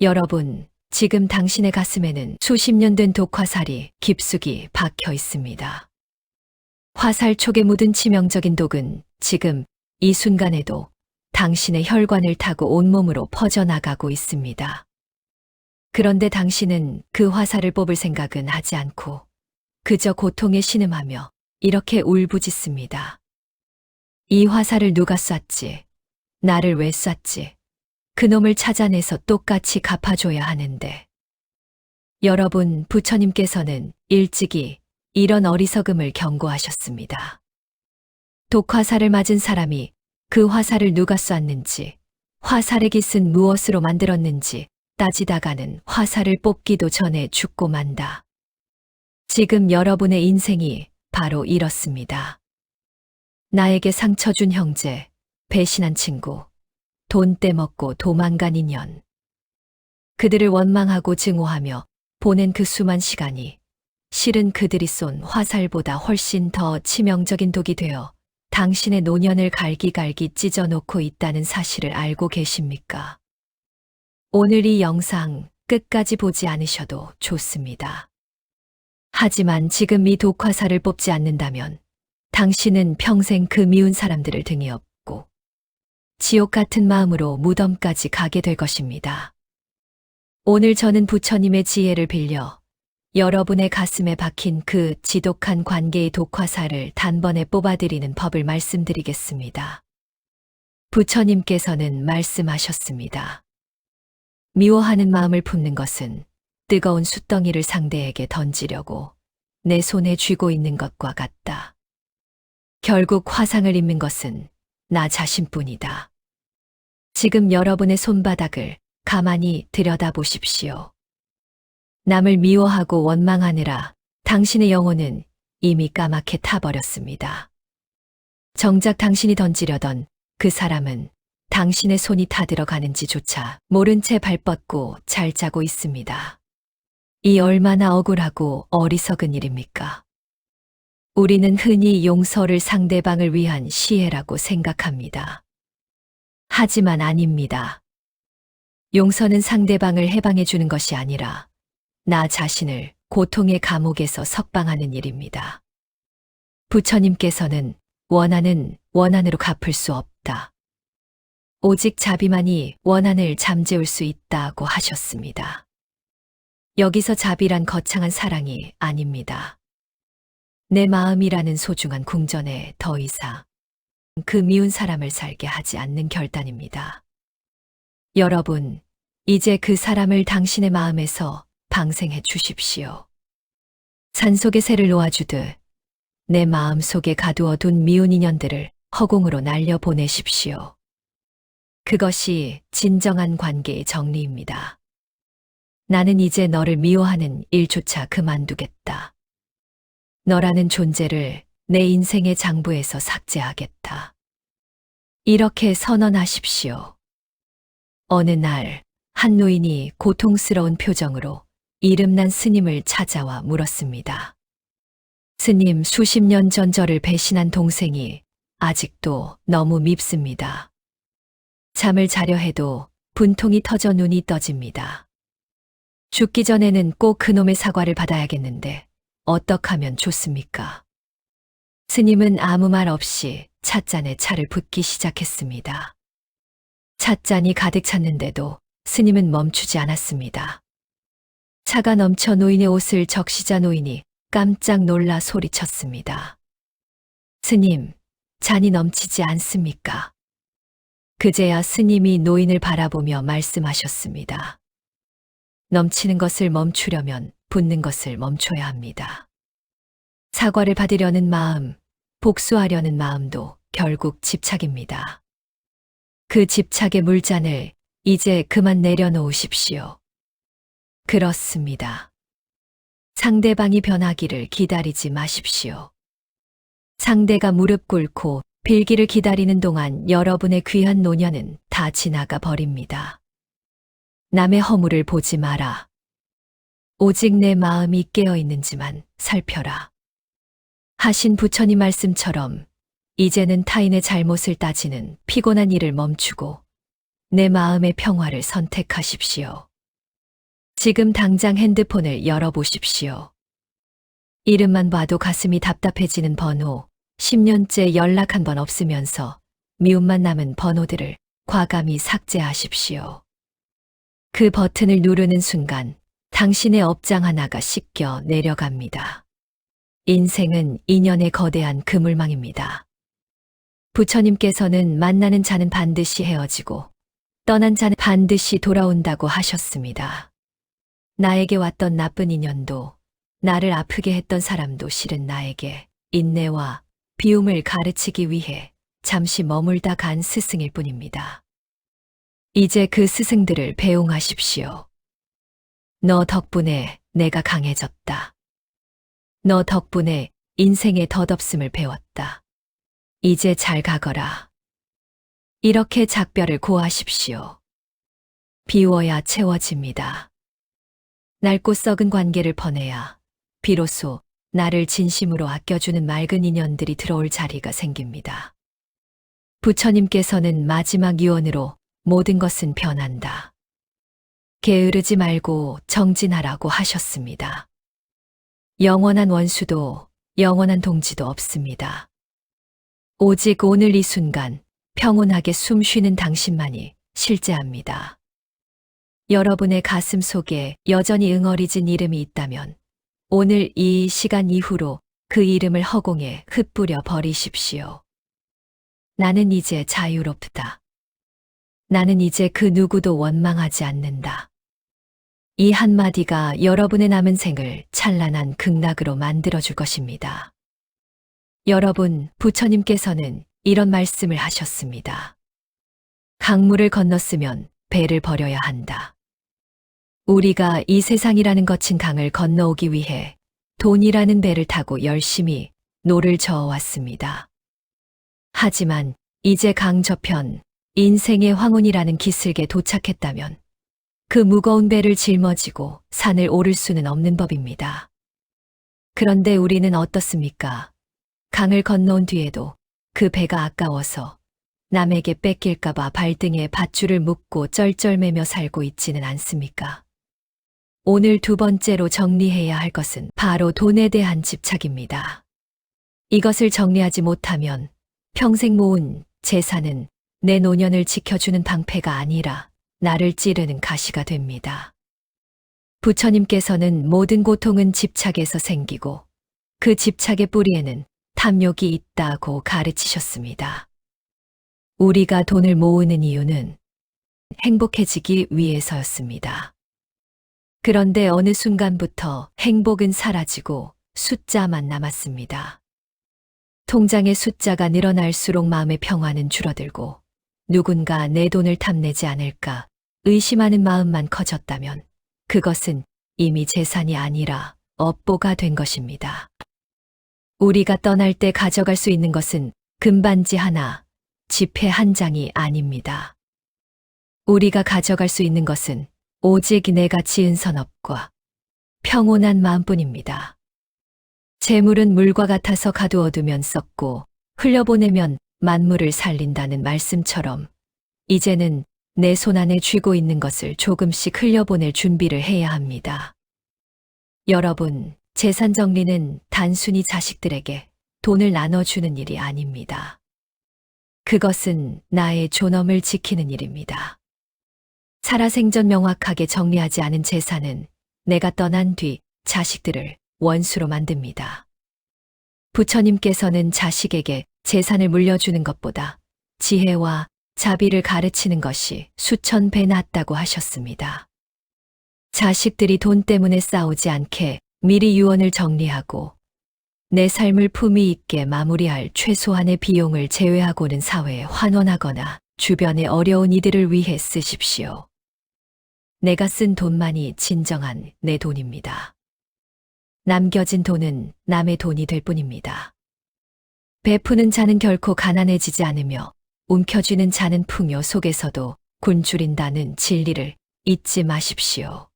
여러분, 지금 당신의 가슴에는 수십 년 된 독화살이 깊숙이 박혀 있습니다. 화살촉에 묻은 치명적인 독은 지금 이 순간에도 당신의 혈관을 타고 온몸으로 퍼져나가고 있습니다. 그런데 당신은 그 화살을 뽑을 생각은 하지 않고 그저 고통에 신음하며 이렇게 울부짖습니다. 이 화살을 누가 쐈지? 나를 왜 쐈지? 그놈을 찾아내서 똑같이 갚아줘야 하는데. 여러분, 부처님께서는 일찍이 이런 어리석음을 경고하셨습니다. 독화살을 맞은 사람이 그 화살을 누가 쐈는지, 화살의 깃은 무엇으로 만들었는지 따지다가는 화살을 뽑기도 전에 죽고 만다. 지금 여러분의 인생이 바로 이렇습니다. 나에게 상처 준 형제, 배신한 친구, 돈 떼먹고 도망간 인연. 그들을 원망하고 증오하며 보낸 그 수만 시간이 실은 그들이 쏜 화살보다 훨씬 더 치명적인 독이 되어 당신의 노년을 갈기갈기 찢어놓고 있다는 사실을 알고 계십니까? 오늘 이 영상 끝까지 보지 않으셔도 좋습니다. 하지만 지금 이 독화살을 뽑지 않는다면 당신은 평생 그 미운 사람들을 등에 업고 지옥 같은 마음으로 무덤까지 가게 될 것입니다. 오늘 저는 부처님의 지혜를 빌려 여러분의 가슴에 박힌 그 지독한 관계의 독화살을 단번에 뽑아드리는 법을 말씀드리겠습니다. 부처님께서는 말씀하셨습니다. 미워하는 마음을 품는 것은 뜨거운 숯덩이를 상대에게 던지려고 내 손에 쥐고 있는 것과 같다. 결국 화상을 입는 것은 나 자신뿐이다. 지금 여러분의 손바닥을 가만히 들여다보십시오. 남을 미워하고 원망하느라 당신의 영혼은 이미 까맣게 타버렸습니다. 정작 당신이 던지려던 그 사람은 당신의 손이 타들어가는지조차 모른 채 발뻗고 잘 짜고 있습니다. 이 얼마나 억울하고 어리석은 일입니까? 우리는 흔히 용서를 상대방을 위한 시혜라고 생각합니다. 하지만 아닙니다. 용서는 상대방을 해방해 주는 것이 아니라 나 자신을 고통의 감옥에서 석방하는 일입니다. 부처님께서는 원한으로 갚을 수 없다. 오직 자비만이 원한을 잠재울 수 있다고 하셨습니다. 여기서 자비란 거창한 사랑이 아닙니다. 내 마음이라는 소중한 궁전에 더 이상 그 미운 사람을 살게 하지 않는 결단입니다. 여러분, 이제 그 사람을 당신의 마음에서 방생해 주십시오. 산속에 새를 놓아주듯 내 마음 속에 가두어 둔 미운 인연들을 허공으로 날려보내십시오. 그것이 진정한 관계의 정리입니다. 나는 이제 너를 미워하는 일조차 그만두겠다. 너라는 존재를 내 인생의 장부에서 삭제하겠다. 이렇게 선언하십시오. 어느 날 한 노인이 고통스러운 표정으로 이름난 스님을 찾아와 물었습니다. 스님, 수십 년 전 저를 배신한 동생이 아직도 너무 밉습니다. 잠을 자려 해도 분통이 터져 눈이 떠집니다. 죽기 전에는 꼭 그놈의 사과를 받아야겠는데 어떡하면 좋습니까? 스님은 아무 말 없이 찻잔에 차를 붓기 시작했습니다. 찻잔이 가득 찼는데도 스님은 멈추지 않았습니다. 차가 넘쳐 노인의 옷을 적시자 노인이 깜짝 놀라 소리쳤습니다. 스님, 잔이 넘치지 않습니까? 그제야 스님이 노인을 바라보며 말씀하셨습니다. 넘치는 것을 멈추려면 붓는 것을 멈춰야 합니다. 사과를 받으려는 마음, 복수하려는 마음도 결국 집착입니다. 그 집착의 물잔을 이제 그만 내려놓으십시오. 그렇습니다. 상대방이 변하기를 기다리지 마십시오. 상대가 무릎 꿇고 빌기를 기다리는 동안 여러분의 귀한 노년은 다 지나가 버립니다. 남의 허물을 보지 마라. 오직 내 마음이 깨어 있는지만 살펴라. 하신 부처님 말씀처럼 이제는 타인의 잘못을 따지는 피곤한 일을 멈추고 내 마음의 평화를 선택하십시오. 지금 당장 핸드폰을 열어보십시오. 이름만 봐도 가슴이 답답해지는 번호, 10년째 연락 한 번 없으면서 미움만 남은 번호들을 과감히 삭제하십시오. 그 버튼을 누르는 순간 당신의 업장 하나가 씻겨 내려갑니다. 인생은 인연의 거대한 그물망입니다. 부처님께서는 만나는 자는 반드시 헤어지고 떠난 자는 반드시 돌아온다고 하셨습니다. 나에게 왔던 나쁜 인연도 나를 아프게 했던 사람도 실은 나에게 인내와 비움을 가르치기 위해 잠시 머물다 간 스승일 뿐입니다. 이제 그 스승들을 배웅하십시오. 너 덕분에 내가 강해졌다. 너 덕분에 인생의 덧없음을 배웠다. 이제 잘 가거라. 이렇게 작별을 고하십시오. 비워야 채워집니다. 낡고 썩은 관계를 퍼내야 비로소 나를 진심으로 아껴주는 맑은 인연들이 들어올 자리가 생깁니다. 부처님께서는 마지막 유언으로 모든 것은 변한다. 게으르지 말고 정진하라고 하셨습니다. 영원한 원수도 영원한 동지도 없습니다. 오직 오늘 이 순간 평온하게 숨 쉬는 당신만이 실제합니다. 여러분의 가슴 속에 여전히 응어리진 이름이 있다면 오늘 이 시간 이후로 그 이름을 허공에 흩뿌려 버리십시오. 나는 이제 자유롭다. 나는 이제 그 누구도 원망하지 않는다. 이 한마디가 여러분의 남은 생을 찬란한 극락으로 만들어줄 것입니다. 여러분, 부처님께서는 이런 말씀을 하셨습니다. 강물을 건넜으면 배를 버려야 한다. 우리가 이 세상이라는 거친 강을 건너오기 위해 돈이라는 배를 타고 열심히 노를 저어왔습니다. 하지만 이제 강 저편 인생의 황혼이라는 기슭에 도착했다면 그 무거운 배를 짊어지고 산을 오를 수는 없는 법입니다. 그런데 우리는 어떻습니까? 강을 건너온 뒤에도 그 배가 아까워서 남에게 뺏길까봐 발등에 밧줄을 묶고 쩔쩔매며 살고 있지는 않습니까? 오늘 두 번째로 정리해야 할 것은 바로 돈에 대한 집착입니다. 이것을 정리하지 못하면 평생 모은 재산은 내 노년을 지켜주는 방패가 아니라 나를 찌르는 가시가 됩니다. 부처님께서는 모든 고통은 집착에서 생기고 그 집착의 뿌리에는 탐욕이 있다고 가르치셨습니다. 우리가 돈을 모으는 이유는 행복해지기 위해서였습니다. 그런데 어느 순간부터 행복은 사라지고 숫자만 남았습니다. 통장의 숫자가 늘어날수록 마음의 평화는 줄어들고 누군가 내 돈을 탐내지 않을까 의심하는 마음만 커졌다면 그것은 이미 재산이 아니라 업보가 된 것입니다. 우리가 떠날 때 가져갈 수 있는 것은 금반지 하나, 지폐 한 장이 아닙니다. 우리가 가져갈 수 있는 것은 오직 내가 지은 선업과 평온한 마음뿐입니다. 재물은 물과 같아서 가두어두면 썩고 흘려보내면 만물을 살린다는 말씀처럼 이제는 내 손안에 쥐고 있는 것을 조금씩 흘려보낼 준비를 해야 합니다. 여러분, 재산 정리는 단순히 자식들에게 돈을 나눠주는 일이 아닙니다. 그것은 나의 존엄을 지키는 일입니다. 살아생전 명확하게 정리하지 않은 재산은 내가 떠난 뒤 자식들을 원수로 만듭니다. 부처님께서는 자식에게 재산을 물려주는 것보다 지혜와 자비를 가르치는 것이 수천 배 낫다고 하셨습니다. 자식들이 돈 때문에 싸우지 않게 미리 유언을 정리하고 내 삶을 품위 있게 마무리할 최소한의 비용을 제외하고는 사회에 환원하거나 주변의 어려운 이들을 위해 쓰십시오. 내가 쓴 돈만이 진정한 내 돈입니다. 남겨진 돈은 남의 돈이 될 뿐입니다. 베푸는 자는 결코 가난해지지 않으며 움켜쥐는 자는 풍요 속에서도 굶주린다는 진리를 잊지 마십시오.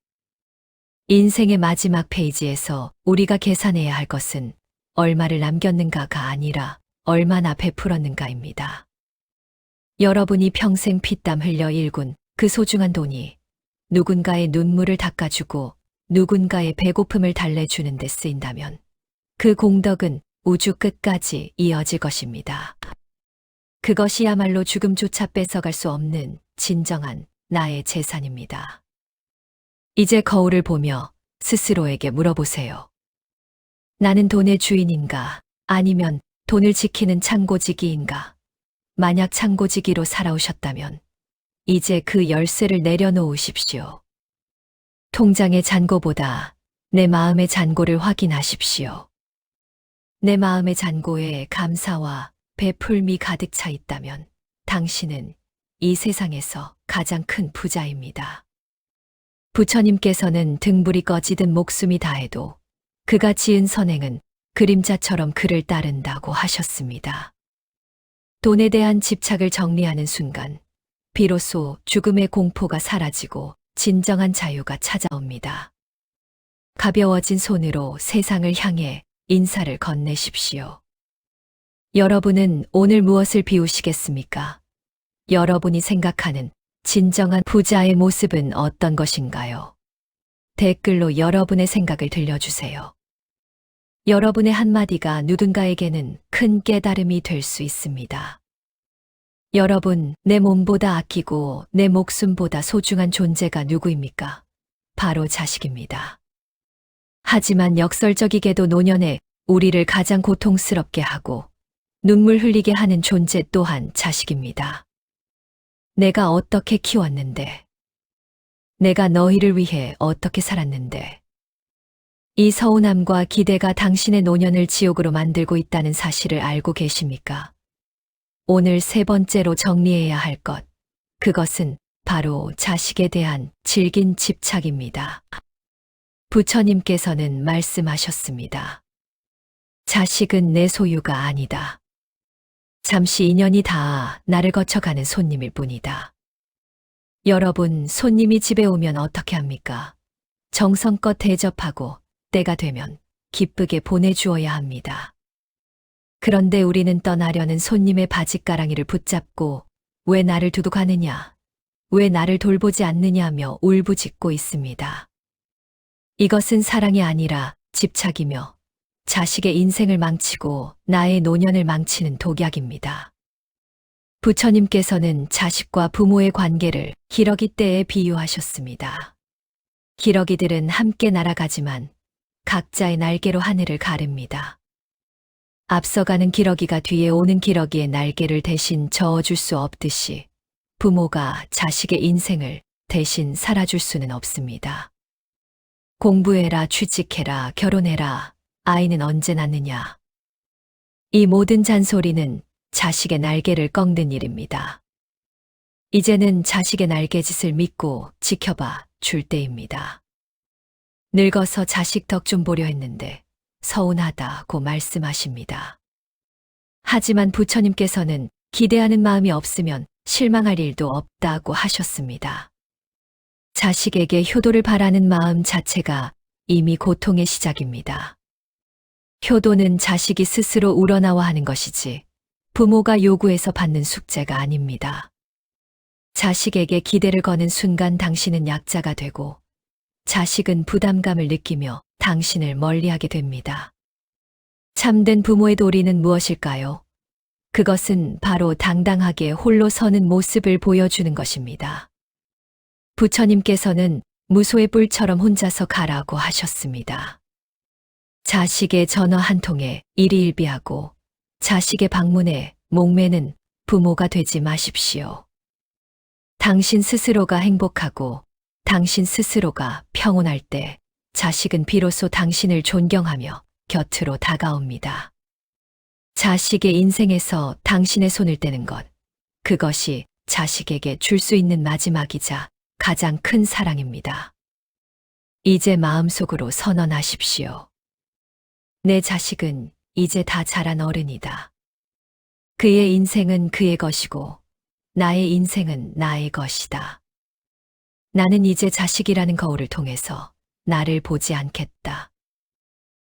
인생의 마지막 페이지에서 우리가 계산해야 할 것은 얼마를 남겼는가가 아니라 얼마나 베풀었는가입니다. 여러분이 평생 피땀 흘려 일군 그 소중한 돈이 누군가의 눈물을 닦아주고 누군가의 배고픔을 달래주는 데 쓰인다면 그 공덕은 우주 끝까지 이어질 것입니다. 그것이야말로 죽음조차 뺏어갈 수 없는 진정한 나의 재산입니다. 이제 거울을 보며 스스로에게 물어보세요. 나는 돈의 주인인가? 아니면 돈을 지키는 창고지기인가? 만약 창고지기로 살아오셨다면 이제 그 열쇠를 내려놓으십시오. 통장의 잔고보다 내 마음의 잔고를 확인하십시오. 내 마음의 잔고에 감사와 베풀미 가득 차 있다면 당신은 이 세상에서 가장 큰 부자입니다. 부처님께서는 등불이 꺼지든 목숨이 다해도 그가 지은 선행은 그림자처럼 그를 따른다고 하셨습니다. 돈에 대한 집착을 정리하는 순간 비로소 죽음의 공포가 사라지고 진정한 자유가 찾아옵니다. 가벼워진 손으로 세상을 향해 인사를 건네십시오. 여러분은 오늘 무엇을 비우시겠습니까? 여러분이 생각하는 진정한 부자의 모습은 어떤 것인가요? 댓글로 여러분의 생각을 들려주세요. 여러분의 한마디가 누군가에게는 큰 깨달음이 될 수 있습니다. 여러분, 내 몸보다 아끼고 내 목숨보다 소중한 존재가 누구입니까? 바로 자식입니다. 하지만 역설적이게도 노년에 우리를 가장 고통스럽게 하고 눈물 흘리게 하는 존재 또한 자식입니다. 내가 어떻게 키웠는데, 내가 너희를 위해 어떻게 살았는데, 이 서운함과 기대가 당신의 노년을 지옥으로 만들고 있다는 사실을 알고 계십니까? 오늘 세 번째로 정리해야 할 것, 그것은 바로 자식에 대한 질긴 집착입니다. 부처님께서는 말씀하셨습니다. 자식은 내 소유가 아니다. 잠시 인연이 닿아 나를 거쳐가는 손님일 뿐이다. 여러분, 손님이 집에 오면 어떻게 합니까? 정성껏 대접하고 때가 되면 기쁘게 보내주어야 합니다. 그런데 우리는 떠나려는 손님의 바짓가랑이를 붙잡고 왜 나를 두고 가느냐, 왜 나를 돌보지 않느냐며 울부짖고 있습니다. 이것은 사랑이 아니라 집착이며 자식의 인생을 망치고 나의 노년을 망치는 독약입니다. 부처님께서는 자식과 부모의 관계를 기러기 떼에 비유하셨습니다. 기러기들은 함께 날아가지만 각자의 날개로 하늘을 가릅니다. 앞서가는 기러기가 뒤에 오는 기러기의 날개를 대신 저어줄 수 없듯이 부모가 자식의 인생을 대신 살아줄 수는 없습니다. 공부해라, 취직해라, 결혼해라, 아이는 언제 낳느냐. 이 모든 잔소리는 자식의 날개를 꺾는 일입니다. 이제는 자식의 날개짓을 믿고 지켜봐 줄 때입니다. 늙어서 자식 덕 좀 보려 했는데 서운하다고 말씀하십니다. 하지만 부처님께서는 기대하는 마음이 없으면 실망할 일도 없다고 하셨습니다. 자식에게 효도를 바라는 마음 자체가 이미 고통의 시작입니다. 효도는 자식이 스스로 우러나와 하는 것이지 부모가 요구해서 받는 숙제가 아닙니다. 자식에게 기대를 거는 순간 당신은 약자가 되고 자식은 부담감을 느끼며 당신을 멀리하게 됩니다. 참된 부모의 도리는 무엇일까요? 그것은 바로 당당하게 홀로 서는 모습을 보여주는 것입니다. 부처님께서는 무소의 뿔처럼 혼자서 가라고 하셨습니다. 자식의 전화 한 통에 일희일비하고 자식의 방문에 목매는 부모가 되지 마십시오. 당신 스스로가 행복하고 당신 스스로가 평온할 때 자식은 비로소 당신을 존경하며 곁으로 다가옵니다. 자식의 인생에서 당신의 손을 떼는 것, 그것이 자식에게 줄 수 있는 마지막이자 가장 큰 사랑입니다. 이제 마음속으로 선언하십시오. 내 자식은 이제 다 자란 어른이다. 그의 인생은 그의 것이고 나의 인생은 나의 것이다. 나는 이제 자식이라는 거울을 통해서 나를 보지 않겠다.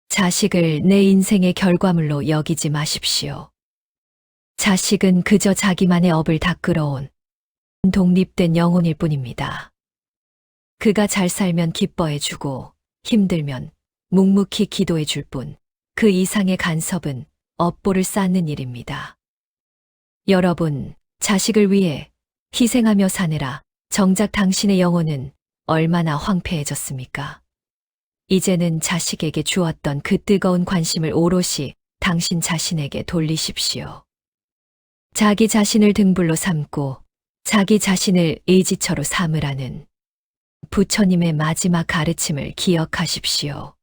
자식을 내 인생의 결과물로 여기지 마십시오. 자식은 그저 자기만의 업을 다 끌어온 독립된 영혼일 뿐입니다. 그가 잘 살면 기뻐해주고 힘들면 묵묵히 기도해줄 뿐 그 이상의 간섭은 업보를 쌓는 일입니다. 여러분, 자식을 위해 희생하며 사느라 정작 당신의 영혼은 얼마나 황폐해졌습니까? 이제는 자식에게 주었던 그 뜨거운 관심을 오롯이 당신 자신에게 돌리십시오. 자기 자신을 등불로 삼고 자기 자신을 의지처로 삼으라는 부처님의 마지막 가르침을 기억하십시오.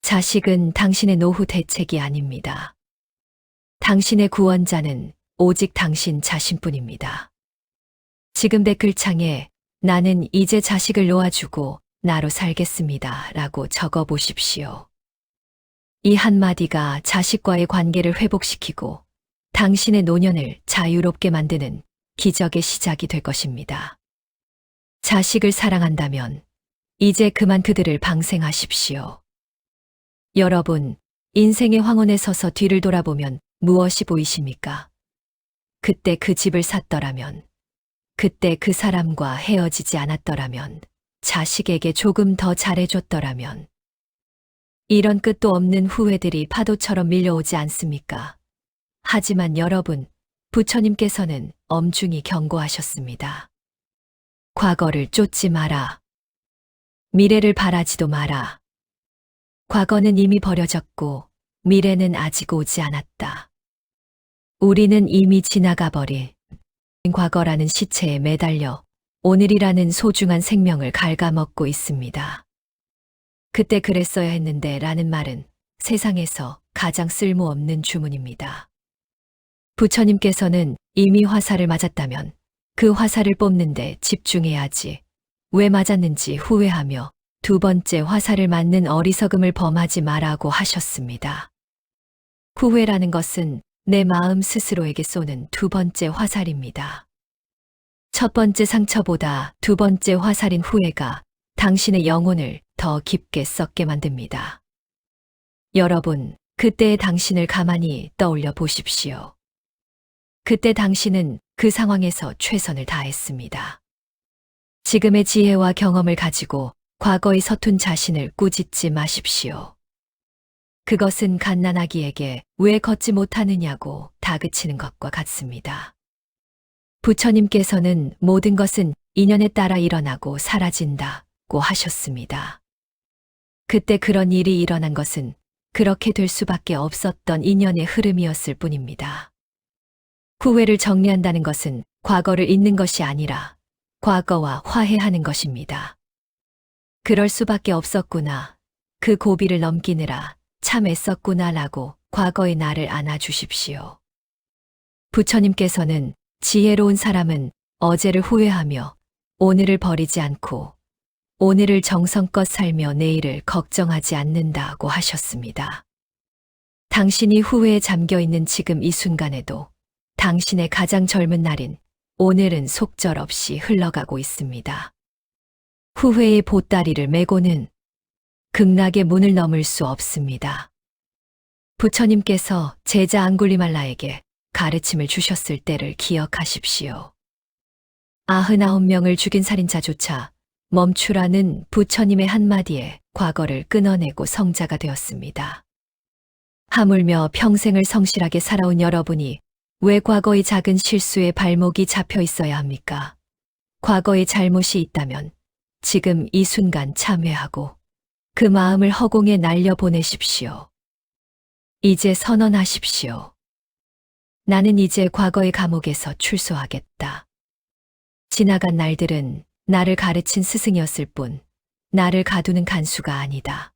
자식은 당신의 노후 대책이 아닙니다. 당신의 구원자는 오직 당신 자신뿐입니다. 지금 댓글창에 나는 이제 자식을 놓아주고 나로 살겠습니다 라고 적어 보십시오. 이 한마디가 자식과의 관계를 회복시키고 당신의 노년을 자유롭게 만드는 기적의 시작이 될 것입니다. 자식을 사랑한다면 이제 그만 그들을 방생하십시오. 여러분, 인생의 황혼에 서서 뒤를 돌아보면 무엇이 보이십니까? 그때 그 집을 샀더라면, 그때 그 사람과 헤어지지 않았더라면, 자식에게 조금 더 잘해줬더라면, 이런 끝도 없는 후회들이 파도처럼 밀려오지 않습니까? 하지만 여러분, 부처님께서는 엄중히 경고하셨습니다. 과거를 쫓지 마라. 미래를 바라지도 마라. 과거는 이미 버려졌고 미래는 아직 오지 않았다. 우리는 이미 지나가 버린 과거라는 시체에 매달려 오늘이라는 소중한 생명을 갉아먹고 있습니다. 그때 그랬어야 했는데 라는 말은 세상에서 가장 쓸모없는 주문입니다. 부처님께서는 이미 화살을 맞았다면 그 화살을 뽑는데 집중해야지 왜 맞았는지 후회하며 두 번째 화살을 맞는 어리석음을 범하지 마라고 하셨습니다. 후회라는 것은 내 마음 스스로에게 쏘는 두 번째 화살입니다. 첫 번째 상처보다 두 번째 화살인 후회가 당신의 영혼을 더 깊게 썩게 만듭니다. 여러분, 그때의 당신을 가만히 떠올려 보십시오. 그때 당신은 그 상황에서 최선을 다했습니다. 지금의 지혜와 경험을 가지고 과거의 서툰 자신을 꾸짖지 마십시오. 그것은 갓난아기에게 왜 걷지 못하느냐고 다그치는 것과 같습니다. 부처님께서는 모든 것은 인연에 따라 일어나고 사라진다고 하셨습니다. 그때 그런 일이 일어난 것은 그렇게 될 수밖에 없었던 인연의 흐름이었을 뿐입니다. 후회를 정리한다는 것은 과거를 잊는 것이 아니라 과거와 화해하는 것입니다. 그럴 수밖에 없었구나. 그 고비를 넘기느라 참 애썼구나 라고 과거의 나를 안아주십시오. 부처님께서는 지혜로운 사람은 어제를 후회하며 오늘을 버리지 않고 오늘을 정성껏 살며 내일을 걱정하지 않는다고 하셨습니다. 당신이 후회에 잠겨 있는 지금 이 순간에도 당신의 가장 젊은 날인 오늘은 속절없이 흘러가고 있습니다. 후회의 보따리를 메고는 극락의 문을 넘을 수 없습니다. 부처님께서 제자 앙굴리말라에게 가르침을 주셨을 때를 기억하십시오. 99명을 죽인 살인자조차 멈추라는 부처님의 한마디에 과거를 끊어내고 성자가 되었습니다. 하물며 평생을 성실하게 살아온 여러분이 왜 과거의 작은 실수에 발목이 잡혀 있어야 합니까? 과거의 잘못이 있다면 지금 이 순간 참회하고 그 마음을 허공에 날려보내십시오. 이제 선언하십시오. 나는 이제 과거의 감옥에서 출소하겠다. 지나간 날들은 나를 가르친 스승이었을 뿐 나를 가두는 간수가 아니다.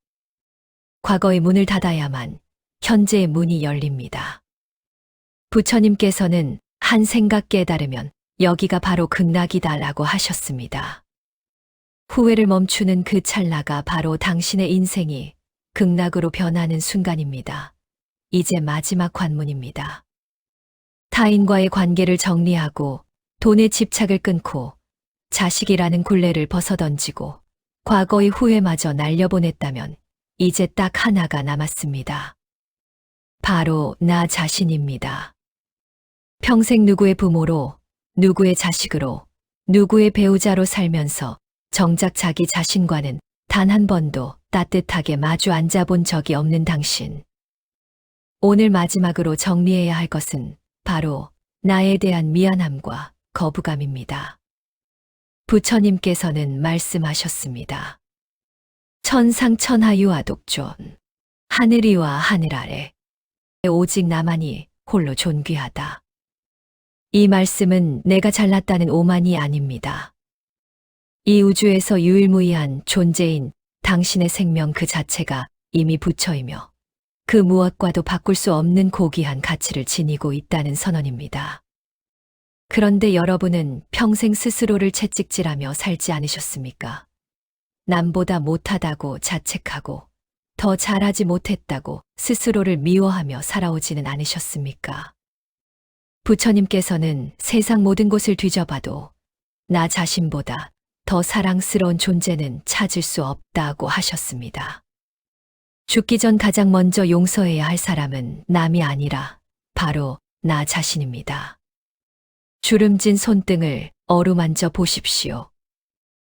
과거의 문을 닫아야만 현재의 문이 열립니다. 부처님께서는 한 생각 깨달으면 여기가 바로 극락이다라고 하셨습니다. 후회를 멈추는 그 찰나가 바로 당신의 인생이 극락으로 변하는 순간입니다. 이제 마지막 관문입니다. 타인과의 관계를 정리하고 돈에 집착을 끊고 자식이라는 굴레를 벗어던지고 과거의 후회마저 날려보냈다면 이제 딱 하나가 남았습니다. 바로 나 자신입니다. 평생 누구의 부모로, 누구의 자식으로, 누구의 배우자로 살면서 정작 자기 자신과는 단 한 번도 따뜻하게 마주 앉아본 적이 없는 당신. 오늘 마지막으로 정리해야 할 것은 바로 나에 대한 미안함과 거부감입니다. 부처님께서는 말씀하셨습니다. 천상천하유와 독존. 하늘 위와 하늘 아래. 오직 나만이 홀로 존귀하다. 이 말씀은 내가 잘났다는 오만이 아닙니다. 이 우주에서 유일무이한 존재인 당신의 생명 그 자체가 이미 부처이며 그 무엇과도 바꿀 수 없는 고귀한 가치를 지니고 있다는 선언입니다. 그런데 여러분은 평생 스스로를 채찍질하며 살지 않으셨습니까? 남보다 못하다고 자책하고 더 잘하지 못했다고 스스로를 미워하며 살아오지는 않으셨습니까? 부처님께서는 세상 모든 곳을 뒤져봐도 나 자신보다 더 사랑스러운 존재는 찾을 수 없다고 하셨습니다. 죽기 전 가장 먼저 용서해야 할 사람은 남이 아니라 바로 나 자신입니다. 주름진 손등을 어루만져 보십시오.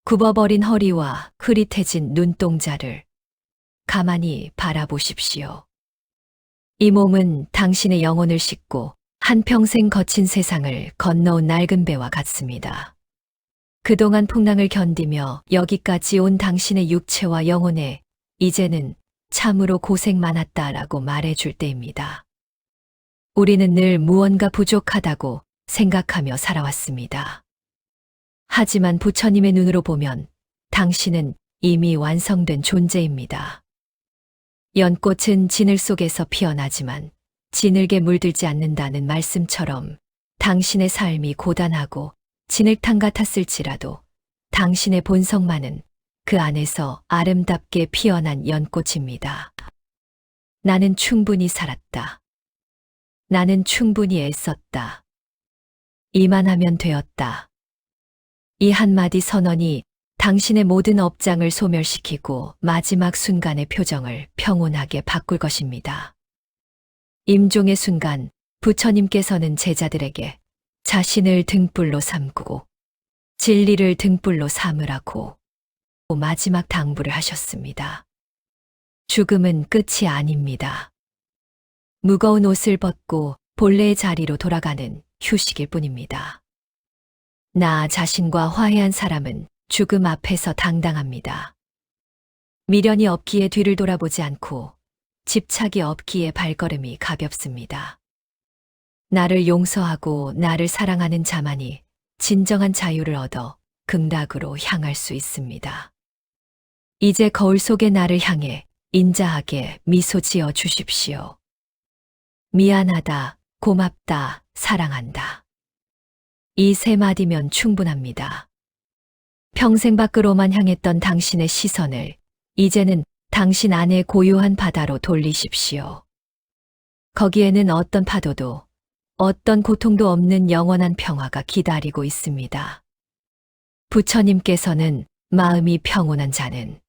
굽어버린 허리와 흐릿해진 눈동자를 가만히 바라보십시오. 이 몸은 당신의 영혼을 싣고 한평생 거친 세상을 건너온 낡은 배와 같습니다. 그동안 풍랑을 견디며 여기까지 온 당신의 육체와 영혼에 이제는 참으로 고생 많았다라고 말해줄 때입니다. 우리는 늘 무언가 부족하다고 생각하며 살아왔습니다. 하지만 부처님의 눈으로 보면 당신은 이미 완성된 존재입니다. 연꽃은 진을 속에서 피어나지만 진흙에 물들지 않는다는 말씀처럼 당신의 삶이 고단하고 진흙탕 같았을지라도 당신의 본성만은 그 안에서 아름답게 피어난 연꽃입니다. 나는 충분히 살았다. 나는 충분히 애썼다. 이만하면 되었다. 이 한마디 선언이 당신의 모든 업장을 소멸시키고 마지막 순간의 표정을 평온하게 바꿀 것입니다. 임종의 순간 부처님께서는 제자들에게 자신을 등불로 삼고 진리를 등불로 삼으라고 마지막 당부를 하셨습니다. 죽음은 끝이 아닙니다. 무거운 옷을 벗고 본래의 자리로 돌아가는 휴식일 뿐입니다. 나 자신과 화해한 사람은 죽음 앞에서 당당합니다. 미련이 없기에 뒤를 돌아보지 않고 집착이 없기에 발걸음이 가볍습니다. 나를 용서하고 나를 사랑하는 자만이 진정한 자유를 얻어 극락으로 향할 수 있습니다. 이제 거울 속의 나를 향해 인자하게 미소 지어 주십시오. 미안하다, 고맙다, 사랑한다. 이 세 마디면 충분합니다. 평생 밖으로만 향했던 당신의 시선을 이제는 당신 안의 고요한 바다로 돌리십시오. 거기에는 어떤 파도도 어떤 고통도 없는 영원한 평화가 기다리고 있습니다. 부처님께서는 마음이 평온한 자는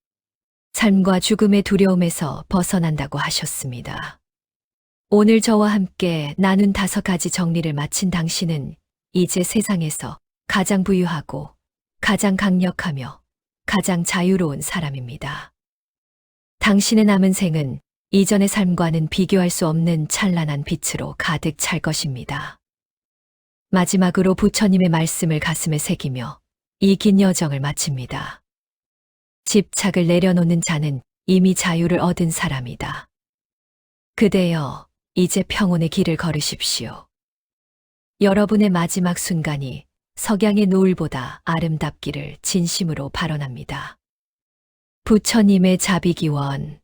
삶과 죽음의 두려움에서 벗어난다고 하셨습니다. 오늘 저와 함께 나눈 5가지 정리를 마친 당신은 이제 세상에서 가장 부유하고 가장 강력하며 가장 자유로운 사람입니다. 당신의 남은 생은 이전의 삶과는 비교할 수 없는 찬란한 빛으로 가득 찰 것입니다. 마지막으로 부처님의 말씀을 가슴에 새기며 이 긴 여정을 마칩니다. 집착을 내려놓는 자는 이미 자유를 얻은 사람이다. 그대여, 이제 평온의 길을 걸으십시오. 여러분의 마지막 순간이 석양의 노을보다 아름답기를 진심으로 발언합니다. 부처님의 자비기원